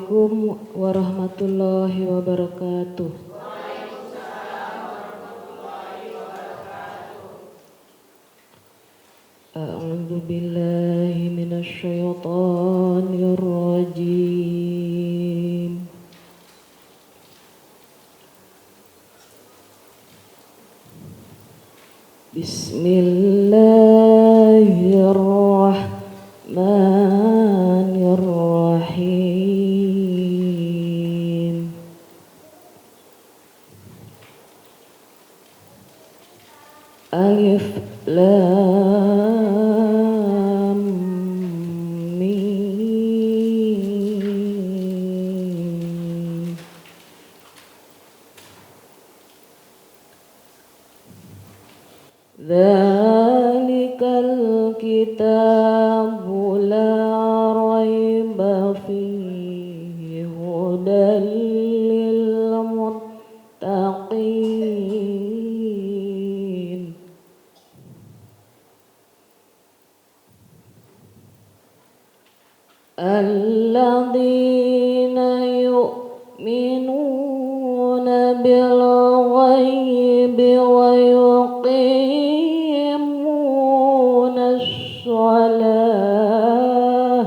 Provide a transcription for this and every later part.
Assalamualaikum warahmatullahi wabarakatuh. A'udzu billahi minasy syaithanir rajim. Bismillahirrahmanirrahim. Alif Lam Mim. Dzalikal kitabu la raiba fihi hudal lil muttaqin. Alladzina yu'minuna bil ghaibi wa yuqimuna shalah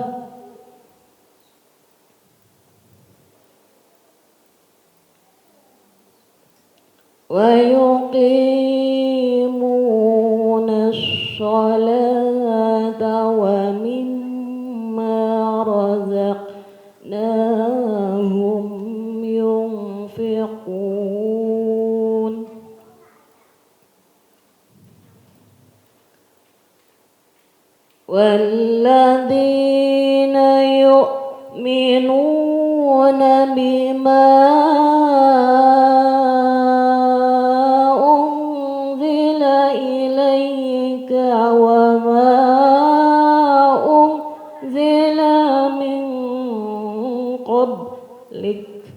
wa yuqimuna sholata wa mimma razaqnahum yunfiqun. Walladzina yu'minuna bima unzila ilaika wa ma unzila min qablik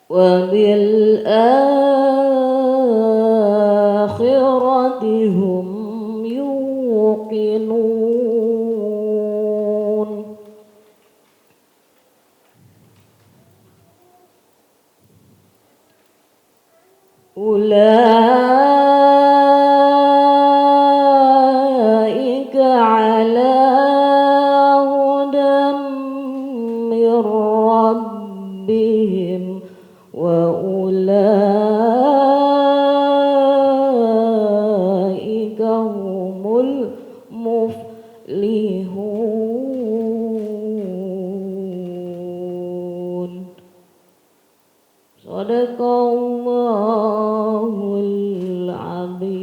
wa bil akhirati hum yuqinun. Ulaika ala hudan min rabbihim wa ulaika humul muflihun. Shadaqallahul azim.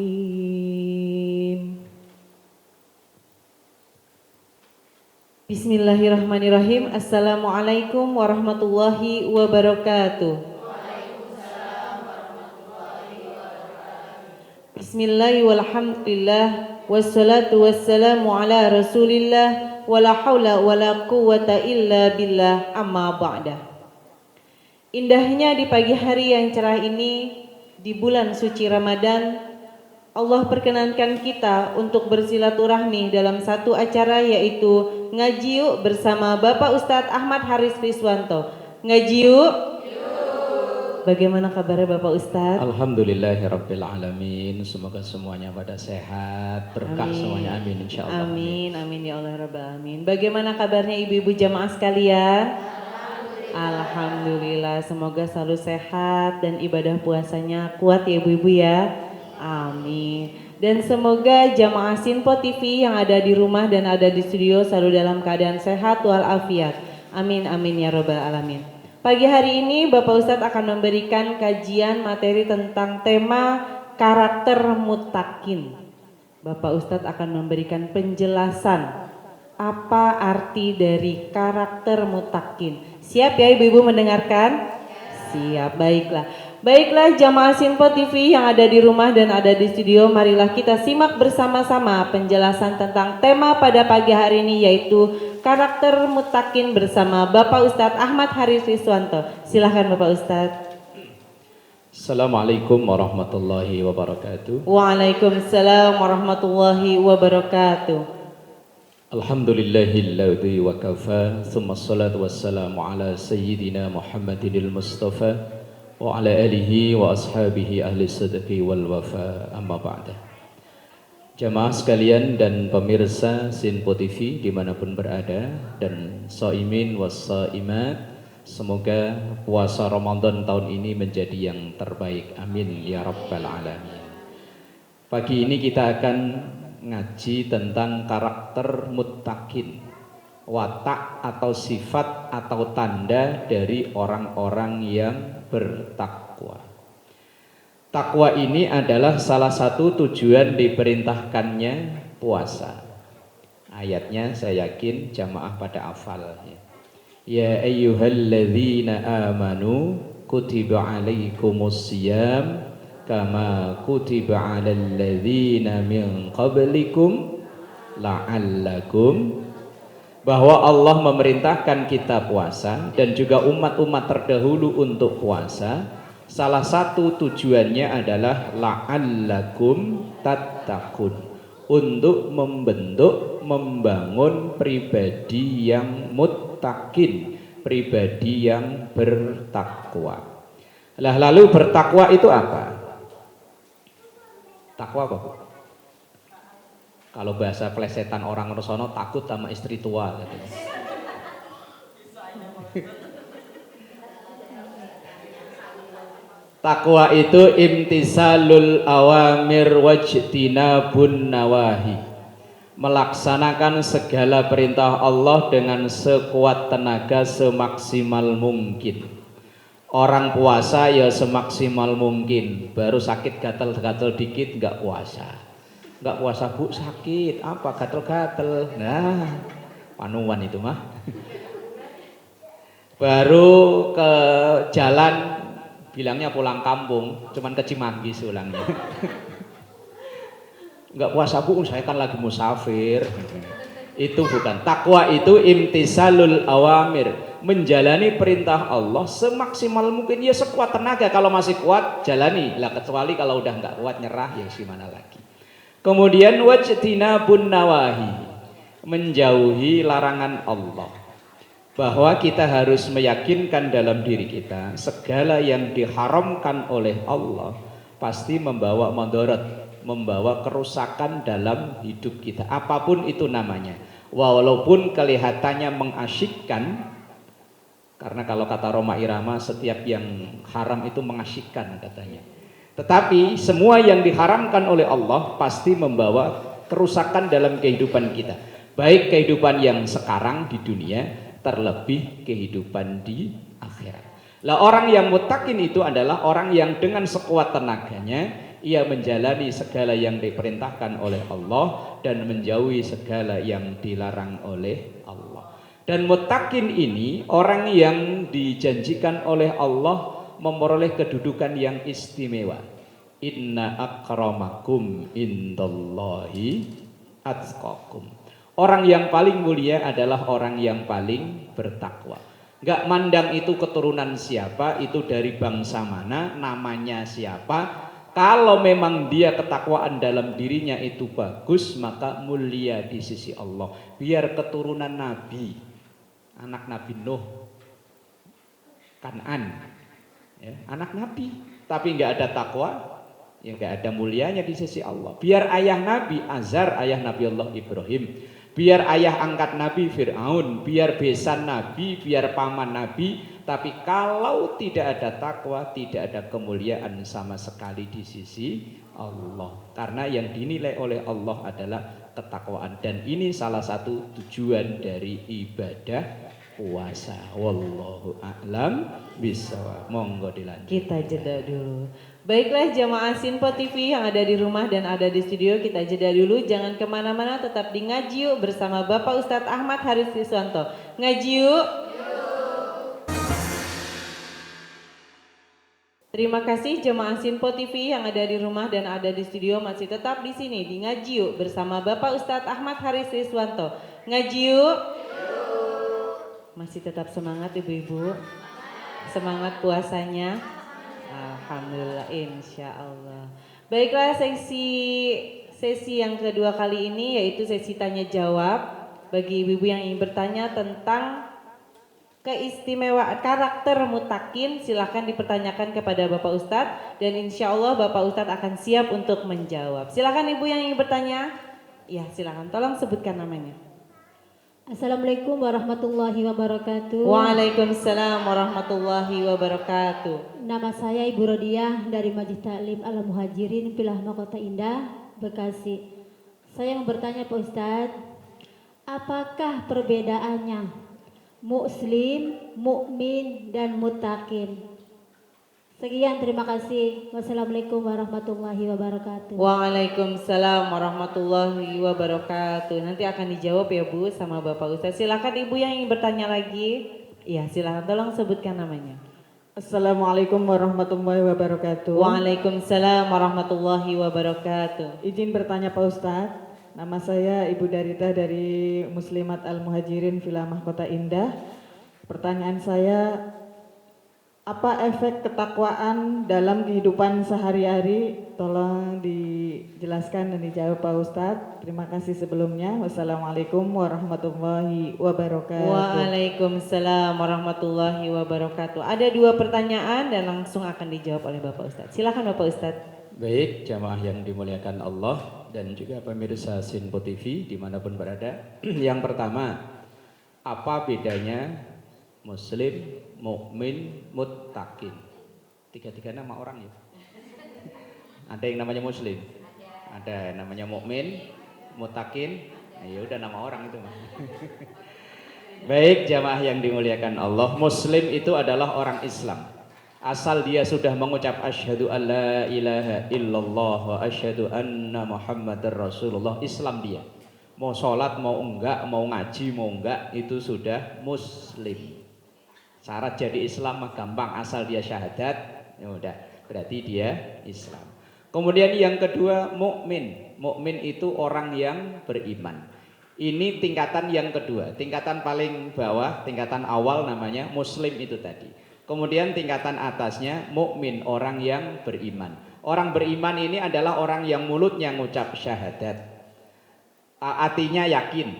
Bismillahirrahmanirrahim. Assalamualaikum warahmatullahi wabarakatuh. Bismillah walhamdulillah wassalatu wassalamu ala rasulillah wala haula wala quwata illa billah amma ba'da. Indahnya di pagi hari yang cerah ini di bulan suci Ramadan, Allah perkenankan kita untuk bersilaturahmi dalam satu acara yaitu Ngaji Yuk bersama Bapak Ustadz Ahmad Haris Riswanto. Ngaji Yuk. Bagaimana kabarnya Bapak Ustadz? Alhamdulillahirabbil alamin. Semoga semuanya pada sehat, berkah semuanya, amin insyaallah. Amin, amin ya Allah rabbal alamin. Bagaimana kabarnya ibu-ibu jamaah sekalian? Alhamdulillah, semoga selalu sehat dan ibadah puasanya kuat ya ibu-ibu ya. Amin. Dan semoga jamaah Sinpo TV yang ada di rumah dan ada di studio selalu dalam keadaan sehat walafiat. Amin, amin ya rabbal alamin. Pagi hari ini Bapak Ustadz akan memberikan kajian materi tentang tema karakter mutakin. Bapak Ustadz akan memberikan penjelasan apa arti dari karakter mutakin. Siap ya ibu-ibu mendengarkan? Siap, baiklah. Baiklah jamaah Sinpo TV yang ada di rumah dan ada di studio, marilah kita simak bersama-sama penjelasan tentang tema pada pagi hari ini yaitu karakter mutakin bersama Bapak Ustadz Ahmad Haris Riswanto. Silahkan Bapak Ustadz. Assalamualaikum warahmatullahi wabarakatuh. Waalaikumsalam warahmatullahi wabarakatuh. Alhamdulillahilladzi wa kafa, thumma salatu wassalamu ala sayyidina Muhammadinil Mustafa wa ala alihi wa ashabihi ahli sidqi wal wafa, amma ba'da. Jamaah sekalian dan pemirsa Sinpo TV dimanapun berada, dan shaimin was shaimat, semoga puasa Ramadan tahun ini menjadi yang terbaik, amin ya rabbal alamin. Pagi ini kita akan ngaji tentang karakter muttaqin, watak atau sifat atau tanda dari orang-orang yang bertakwa. Takwa ini adalah salah satu tujuan diperintahkannya puasa. Ayatnya saya yakin jamaah pada hafal. Ya ayyuhalladzina amanu kutiba alaikumus siyam kama kutiba 'alal ladzina min qablikum la'allakum, bahwa Allah memerintahkan kita puasa dan juga umat-umat terdahulu untuk puasa. Salah satu tujuannya adalah la'allakum tattaqun, untuk membentuk, membangun pribadi yang muttaqin, pribadi yang bertakwa. Lalu bertakwa itu apa? Takwa apa, Bu? Kalau bahasa plesetan orang Rosono, takut sama istri tua katanya. Takwa itu imtisalul awamir wajtinabun nawahi, melaksanakan segala perintah Allah dengan sekuat tenaga, semaksimal mungkin. Orang puasa ya semaksimal mungkin, baru sakit gatel-gatel dikit nggak puasa. Nggak puasa, Bu, sakit apa, gatel-gatel, nah panuan itu mah. Baru ke jalan bilangnya pulang kampung, cuman ke Cimanggis ulangnya. Nggak puasa, Bu, saya kan lagi musafir. Itu bukan takwa, itu imtisalul awamir, menjalani perintah Allah semaksimal mungkin, ya sekuat tenaga. Kalau masih kuat jalani lah, kecuali kalau udah nggak kuat nyerah ya gimana lagi. Kemudian wajtinabun nawahi, menjauhi larangan Allah, bahwa kita harus meyakinkan dalam diri kita segala yang diharamkan oleh Allah pasti membawa madarat, membawa kerusakan dalam hidup kita, apapun itu namanya. Walaupun kelihatannya mengasyikkan, karena kalau kata Roma Irama, setiap yang haram itu mengasyikkan katanya. Tetapi semua yang diharamkan oleh Allah pasti membawa kerusakan dalam kehidupan kita, baik kehidupan yang sekarang di dunia, terlebih kehidupan di akhirat. Lah, orang yang muttaqin itu adalah orang yang dengan sekuat tenaganya ia menjalani segala yang diperintahkan oleh Allah dan menjauhi segala yang dilarang oleh Allah. Dan muttaqin ini orang yang dijanjikan oleh Allah memperoleh kedudukan yang istimewa. Inna akramakum indallahi atqakum. Orang yang paling mulia adalah orang yang paling bertakwa. Gak mandang itu keturunan siapa, itu dari bangsa mana, namanya siapa. Kalau memang dia ketakwaan dalam dirinya itu bagus, maka mulia di sisi Allah. Biar keturunan Nabi, anak Nabi Nuh, Kan'an, ya, anak Nabi, tapi nggak ada takwa, ya nggak ada mulianya di sisi Allah. Biar ayah Nabi Azar, ayah Nabi Allah Ibrahim, biar ayah angkat Nabi Fir'aun, biar besan Nabi, biar paman Nabi, tapi kalau tidak ada takwa, tidak ada kemuliaan sama sekali di sisi Allah. Karena yang dinilai oleh Allah adalah ketakwaan, dan ini salah satu tujuan dari ibadah puasa. Wallahu a'lam bishawab. Monggo dilanjut. Kita jeda dulu. Baiklah jamaah Sinpo TV yang ada di rumah dan ada di studio, kita jeda dulu. Jangan kemana-mana, tetap di Ngaji Yuk bersama Bapak Ustadz Ahmad Haris Riswanto. Ngaji Yuk. Terima kasih jemaah Sinpo TV yang ada di rumah dan ada di studio, masih tetap di sini di Ngaji Yuk bersama Bapak Ustadz Ahmad Haris Riswanto. Ngaji Yuk. Masih tetap semangat ibu-ibu, semangat puasanya. Alhamdulillah, insya Allah. Baiklah, sesi yang kedua kali ini yaitu sesi tanya jawab. bagi ibu-ibu yang ingin bertanya tentang keistimewaan karakter mutakin, silahkan dipertanyakan kepada Bapak Ustadz dan insya Allah Bapak Ustadz akan siap untuk menjawab. Silahkan ibu yang ingin bertanya. Ya silahkan, tolong sebutkan namanya. Assalamualaikum warahmatullahi wabarakatuh. Waalaikumsalam warahmatullahi wabarakatuh. Nama saya Ibu Rodiah dari Majlis Taklim Al Muhajirin Filahma Kota Indah, Bekasi. Saya mau bertanya Pak Ustadz, apakah perbedaannya muslim, mukmin, dan mutakin? Sekian, terima kasih. Wassalamualaikum warahmatullahi wabarakatuh. Waalaikumsalam warahmatullahi wabarakatuh. Nanti akan dijawab ya Bu sama Bapak Ustadz. Silakan ibu yang ingin bertanya lagi. Iya silakan, tolong sebutkan namanya. Assalamualaikum warahmatullahi wabarakatuh. Waalaikumsalam warahmatullahi wabarakatuh. Izin bertanya Pak Ustadz, nama saya Ibu Darita dari Muslimat Al Muhajirin Filamah Kota Indah. Pertanyaan saya, apa efek ketakwaan dalam kehidupan sehari-hari? Tolong dijelaskan dan dijawab Pak Ustadz. Terima kasih sebelumnya. Wassalamualaikum warahmatullahi wabarakatuh. Waalaikumsalam warahmatullahi wabarakatuh. Ada 2 pertanyaan dan langsung akan dijawab oleh Bapak Ustadz. Silakan Bapak Ustadz. Baik, jamaah yang dimuliakan Allah dan juga pemirsa Sinpo TV dimanapun berada. Yang pertama, apa bedanya Muslim, mukmin, muttaqin? 3 nama orang ya. Ada yang namanya Muslim, ada yang namanya mukmin, muttaqin. Nah, ya udah nama orang itu mah. Baik, jamaah yang dimuliakan Allah, Muslim itu adalah orang Islam. Asal dia sudah mengucap asyhadu alla ilaha illallah wa asyhadu anna muhammadar rasulullah, Islam dia. Mau sholat, mau enggak, mau ngaji, mau enggak, itu sudah Muslim. Syarat jadi Islam mah gampang, asal dia syahadat, ya udah, berarti dia Islam. Kemudian yang kedua, mukmin. Mukmin itu orang yang beriman. Ini tingkatan yang kedua, tingkatan paling bawah, tingkatan awal namanya Muslim itu tadi. Kemudian tingkatan atasnya mukmin, orang yang beriman. Orang beriman ini adalah orang yang mulutnya ngucap syahadat, hatinya yakin,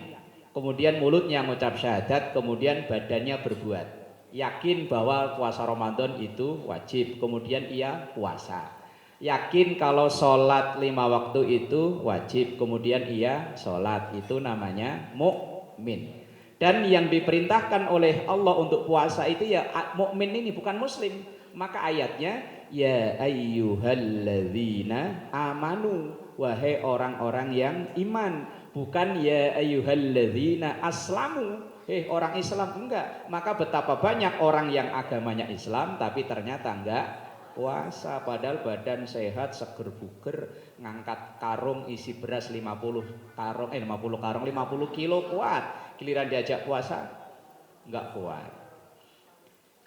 kemudian mulutnya ngucap syahadat, kemudian badannya berbuat. Yakin bahwa puasa Ramadan itu wajib, kemudian ia puasa. Yakin kalau sholat 5 waktu itu wajib, kemudian ia sholat, itu namanya mukmin. Dan yang diperintahkan oleh Allah untuk puasa itu ya mukmin ini, bukan muslim. Maka ayatnya, ya ayyuhalladzina amanu, wahai orang-orang yang iman, bukan ya ayyuhalladzina aslamu, orang Islam, enggak. Maka betapa banyak orang yang agamanya Islam tapi ternyata enggak puasa, padahal badan sehat, seger buger, ngangkat karung isi beras 50 karung 50 kilo kuat, giliran diajak puasa enggak kuat.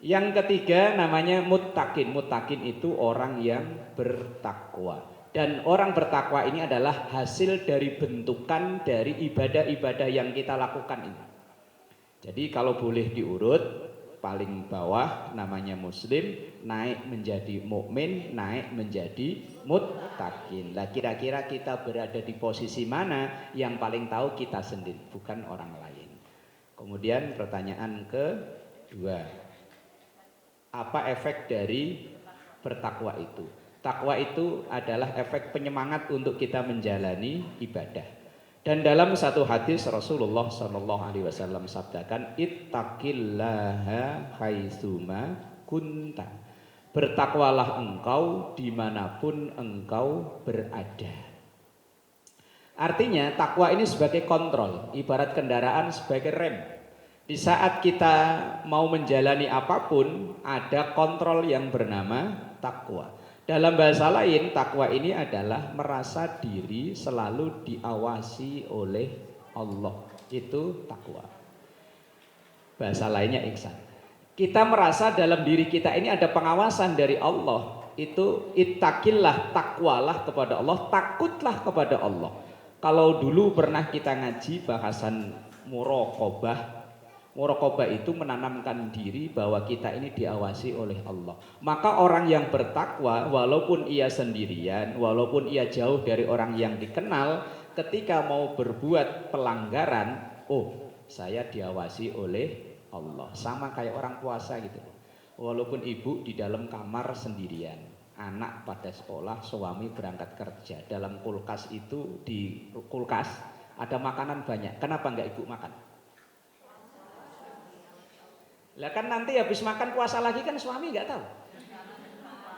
Yang ketiga namanya muttaqin. Muttaqin itu orang yang bertakwa. Dan orang bertakwa ini adalah hasil dari bentukan dari ibadah-ibadah yang kita lakukan ini. Jadi kalau boleh diurut, paling bawah namanya muslim, naik menjadi mukmin, naik menjadi muttaqin. Lah kira-kira kita berada di posisi mana, yang paling tahu kita sendiri, bukan orang lain. Kemudian pertanyaan kedua, apa efek dari bertakwa itu? Takwa itu adalah efek penyemangat untuk kita menjalani ibadah. Dan dalam satu hadis Rasulullah SAW sabdakan, ittaqillaha haitsuma kunta. Bertakwalah engkau dimanapun engkau berada. Artinya takwa ini sebagai kontrol, ibarat kendaraan sebagai rem. Di saat kita mau menjalani apapun, ada kontrol yang bernama takwa. Dalam bahasa lain, takwa ini adalah merasa diri selalu diawasi oleh Allah. Itu takwa. Bahasa lainnya ihsan. Kita merasa dalam diri kita ini ada pengawasan dari Allah. Itu ittaqillah, takwalah kepada Allah, takutlah kepada Allah. Kalau dulu pernah kita ngaji bahasan muraqabah. Muraqabah itu menanamkan diri bahwa kita ini diawasi oleh Allah. Maka orang yang bertakwa, walaupun ia sendirian, walaupun ia jauh dari orang yang dikenal, ketika mau berbuat pelanggaran, oh saya diawasi oleh Allah. Sama kayak orang puasa gitu. Walaupun ibu di dalam kamar sendirian, anak pada sekolah, suami berangkat kerja, dalam kulkas itu, di kulkas ada makanan banyak, kenapa enggak ibu makan? Lah kan nanti habis makan puasa lagi kan suami enggak tahu,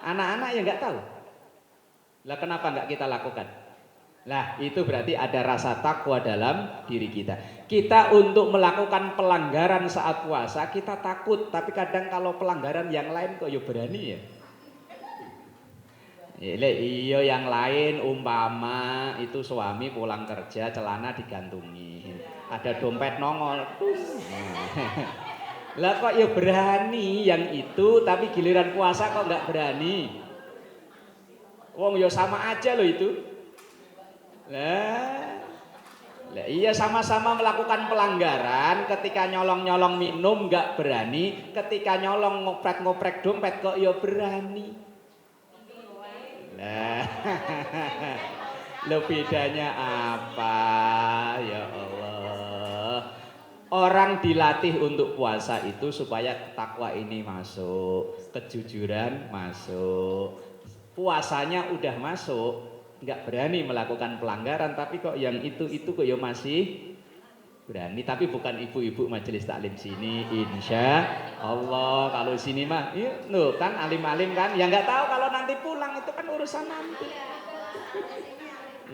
anak-anak ya enggak tahu. Lah kenapa enggak kita lakukan? Lah itu berarti ada rasa takwa dalam diri kita. Kita untuk melakukan pelanggaran saat puasa kita takut, tapi kadang kalau pelanggaran yang lain kok ya berani ya. Iya yang lain umpama itu suami pulang kerja celana digantungi, ada dompet nongol. Lah kok ya berani yang itu, tapi giliran puasa kok nggak berani. Wong ya sama aja loh itu. Lah iya sama-sama melakukan pelanggaran. Ketika nyolong-nyolong minum nggak berani, ketika nyolong ngoprek-ngoprek dompet kok ya berani. Lah lo bedanya apa ya Allah? Orang dilatih untuk puasa itu supaya takwa ini masuk, kejujuran masuk. Puasanya udah masuk, nggak berani melakukan pelanggaran, tapi kok yang itu kok ya masih berani. Tapi bukan ibu-ibu majelis taklim sini, insya Allah. Kalau sini mah, no, kan alim-alim kan, yang nggak tahu kalau nanti pulang itu kan urusan nanti.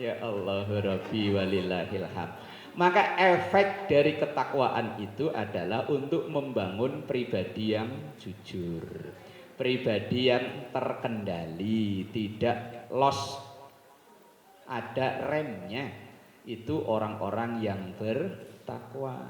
Ya Allah, Rabbi walillahilham. Maka efek dari ketakwaan itu adalah untuk membangun pribadi yang jujur, pribadi yang terkendali, tidak lost, ada remnya. Itu orang-orang yang bertakwa.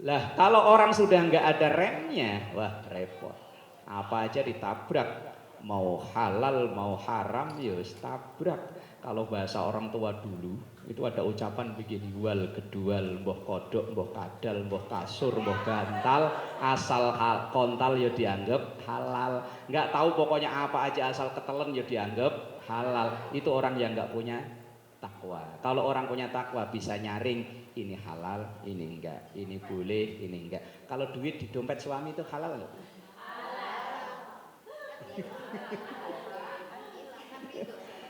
Lah kalau orang sudah nggak ada remnya, wah repot. Apa aja ditabrak, mau halal mau haram ya tabrak. Kalau bahasa orang tua dulu itu ada ucapan begini, wal kedual, mbah kodok, mbah kadal, mbah kasur, mbah bantal, asal kontal ya dianggap halal. Nggak tahu pokoknya apa aja asal ketelen ya dianggap halal. Itu orang yang nggak punya takwa. Kalau orang punya takwa bisa nyaring, ini halal, ini enggak, ini boleh, ini enggak. Kalau duit di dompet suami itu halal enggak?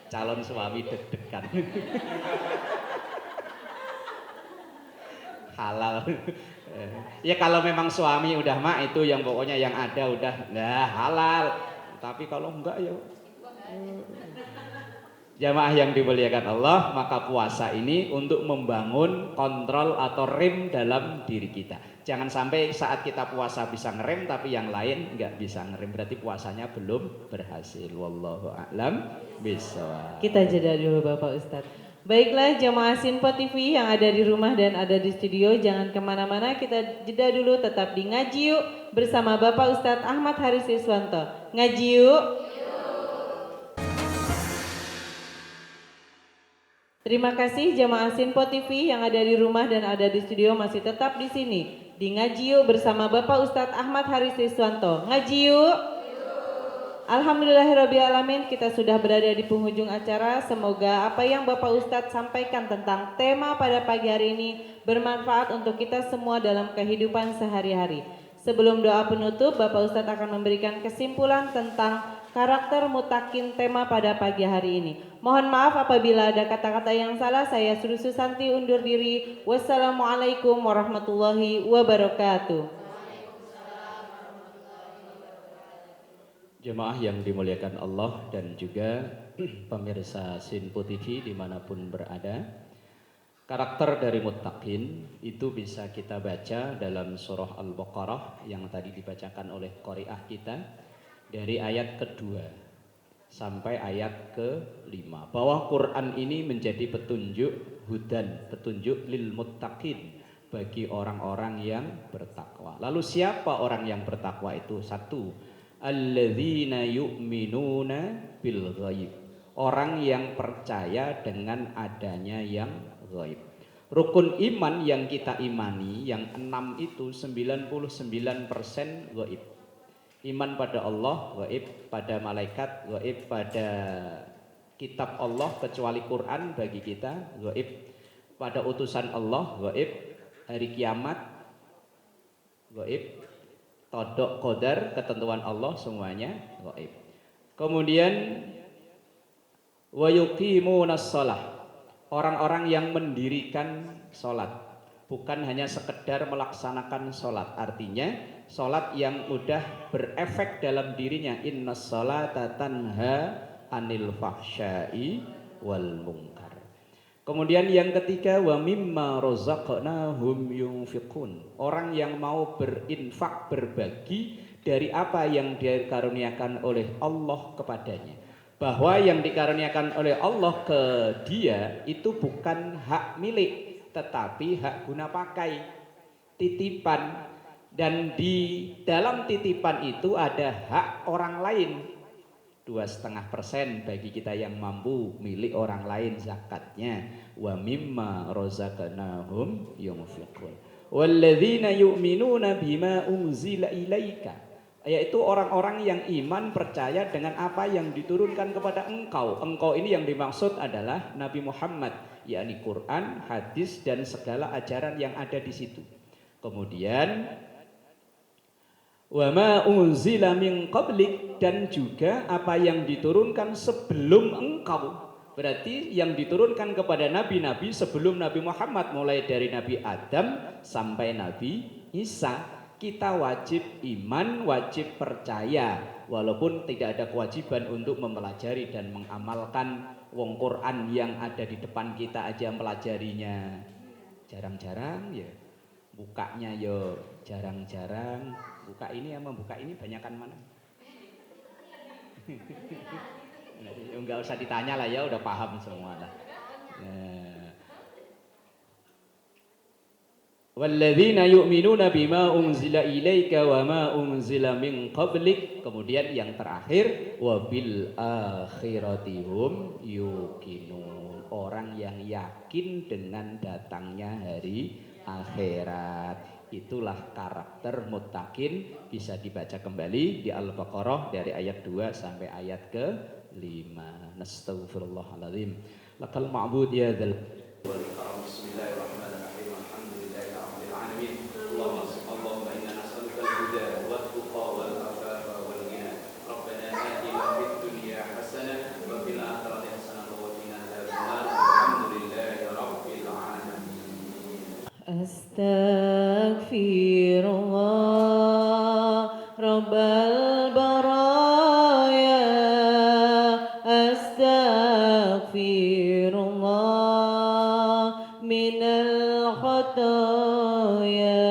Calon suami deg-degan. Halal. Ya kalau memang suami udah mak itu yang pokoknya yang ada udah halal. Tapi kalau enggak ya jamaah yang dimuliakan Allah, maka puasa ini untuk membangun kontrol atau rem dalam diri kita. Jangan sampai saat kita puasa bisa ngerem tapi yang lain nggak bisa ngerem, berarti puasanya belum berhasil. Wallahu a'lam bishawab. Kita jeda dulu Bapak Ustadz. Baiklah jamaah Sinpo TV yang ada di rumah dan ada di studio, jangan kemana-mana, kita jeda dulu, tetap di Ngaji Yuk bersama Bapak Ustadz Ahmad Haris Iswanto. Ngaji yuk. Terima kasih jamaah Sinpo TV yang ada di rumah dan ada di studio masih tetap di sini di Ngaji Yuk bersama Bapak Ustadz Ahmad Haris Iswanto. Ngaji yuk. Alhamdulillahirrabbilalamin, kita sudah berada di penghujung acara. Semoga apa yang Bapak Ustadz sampaikan tentang tema pada pagi hari ini bermanfaat untuk kita semua dalam kehidupan sehari-hari. Sebelum doa penutup, Bapak Ustadz akan memberikan kesimpulan tentang karakter mutakin tema pada pagi hari ini. Mohon maaf apabila ada kata-kata yang salah. Saya Sri Susanti undur diri. Wassalamualaikum warahmatullahi wabarakatuh. Jemaah yang dimuliakan Allah dan juga pemirsa Sinpo TV dimanapun berada, karakter dari muttaqin itu bisa kita baca dalam surah Al-Baqarah yang tadi dibacakan oleh qari'ah kita dari ayat kedua sampai ayat ke-5, bahwa Quran ini menjadi petunjuk hudan, petunjuk lil muttaqin, bagi orang-orang yang bertakwa. Lalu siapa orang yang bertakwa itu? Satu, alladzina yu'minuna bil ghaib, orang yang percaya dengan adanya yang ghaib. Rukun iman yang kita imani yang 6 itu 99% ghaib. Iman pada Allah ghaib, pada malaikat ghaib, pada kitab Allah kecuali Quran bagi kita ghaib, pada utusan Allah ghaib, hari kiamat gaib, qada qadar ketentuan Allah semuanya gaib. Kemudian wa yuqimunas shalah, orang-orang yang mendirikan sholat, bukan hanya sekedar melaksanakan sholat, artinya sholat yang udah berefek dalam dirinya. Innas sholata tanha anil fahsyai wal munkar. Kemudian yang ketiga, wa mimma razaqnahum yunfiqun, orang yang mau berinfak, berbagi dari apa yang dikaruniakan oleh Allah kepadanya, bahwa yang dikaruniakan oleh Allah ke dia itu bukan hak milik, tetapi hak guna pakai, titipan, dan di dalam titipan itu ada hak orang lain. 2,5% bagi kita yang mampu, milik orang lain zakatnya. Wa mimma razaqnahum yunfiqun walladzina yu'minuna bima unzila ilaika, yaitu orang-orang yang iman percaya dengan apa yang diturunkan kepada engkau. Engkau ini yang dimaksud adalah Nabi Muhammad, yakni Quran, hadis, dan segala ajaran yang ada di situ. Kemudian wa ma unzila min qablik, dan juga apa yang diturunkan sebelum engkau. Berarti yang diturunkan kepada nabi-nabi sebelum Nabi Muhammad, mulai dari Nabi Adam sampai Nabi Isa, kita wajib iman, wajib percaya, walaupun tidak ada kewajiban untuk mempelajari dan mengamalkan. Wong Quran yang ada di depan kita aja mempelajarinya jarang-jarang ya, bukanya yo jarang-jarang. Buka ini sama buka ini banyakan mana? Enggak usah ditanya lah ya, udah paham semua lah. Walladzina yu'minuna bima unzila ilaika wa ma unzila min qablik. Kemudian yang terakhir, wa bil akhirati hum yuqinun, orang yang yakin dengan datangnya hari akhirat. Itulah karakter muttaqin. Bisa dibaca kembali di Al-Baqarah dari ayat 2 sampai ayat ke-5. Nastaghfirullahaladzim. Lakal ma'bud ya dzal wal ikram. Bismillahirrahmanirrahim. Alhamdulillahirabbil alamin. Allahumma inna nas'aluka al-huda wat tuqa wal afafa wal ghina. Rabbana atina fid dunya hasanah wa fil akhirati hasanah wa qina adzabannar. Alhamdulillahirabbil alamin. Astaghfirullah Rabbal baraya, astaghfirullah minal khataya.